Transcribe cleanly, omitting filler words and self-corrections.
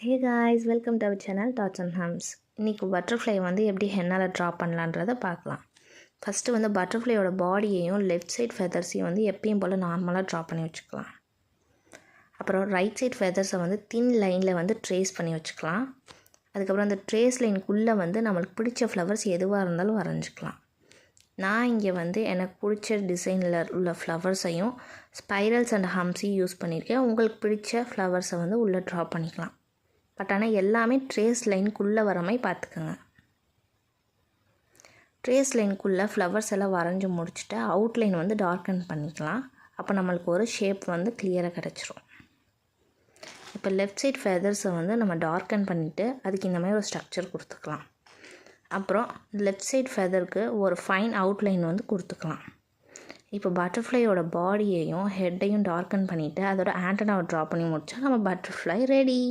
Hey guys, welcome to our channel Thoughts and Hums. இன்றைக்கி butterfly வந்து எப்படி ஹென்னால் draw பண்ணலான்றதை பார்க்கலாம். ஃபஸ்ட்டு வந்து பட்டர்ஃப்ளையோட பாடியையும் லெஃப்ட் சைட் ஃபெதர்ஸையும் வந்து எப்பயும் போல் நார்மலாக ட்ரா பண்ணி வச்சுக்கலாம். அப்புறம் ரைட் சைட் ஃபெதர்ஸை வந்து தின் லைனில் வந்து ட்ரேஸ் பண்ணி வச்சுக்கலாம். அதுக்கப்புறம் அந்த ட்ரேஸ் லைனுக்குள்ளே வந்து நம்மளுக்கு பிடிச்ச ஃப்ளவர்ஸ் எதுவாக இருந்தாலும் வரைஞ்சிக்கலாம். நான் இங்கே வந்து எனக்கு பிடிச்ச டிசைனில் உள்ள ஃப்ளவர்ஸையும் ஸ்பைரல்ஸ் அண்ட் ஹம்ஸையும் யூஸ் பண்ணியிருக்கேன். உங்களுக்கு பிடிச்ச ஃப்ளவர்ஸை வந்து உள்ளே ட்ரா பண்ணிக்கலாம். பட் ஆனால் எல்லாமே ட்ரேஸ் லைனுக்குள்ளே வர மாதிரி பார்த்துக்கோங்க. ட்ரேஸ் லைனுக்குள்ளே ஃப்ளவர்ஸ் எல்லாம் வரைஞ்சி முடிச்சுட்டு அவுட்லைன் வந்து டார்க்கன் பண்ணிக்கலாம். அப்போ நம்மளுக்கு ஒரு ஷேப் வந்து கிளியராக கிடச்சிரும். இப்போ லெஃப்ட் சைட் ஃபெதர்ஸை வந்து நம்ம டார்க்கன் பண்ணிவிட்டு அதுக்கு இந்த மாதிரி ஒரு ஸ்ட்ரக்சர் கொடுத்துக்கலாம். அப்புறம் லெஃப்ட் சைட் ஃபெதருக்கு ஒரு ஃபைன் அவுட்லைன் வந்து கொடுத்துக்கலாம். இப்போ பட்டர்ஃப்ளையோட பாடியையும் ஹெட்டையும் டார்க்கன் பண்ணிவிட்டு அதோட ஆண்டனாவை ட்ரா பண்ணி முடித்தா நம்ம பட்டர்ஃப்ளை ரெடி.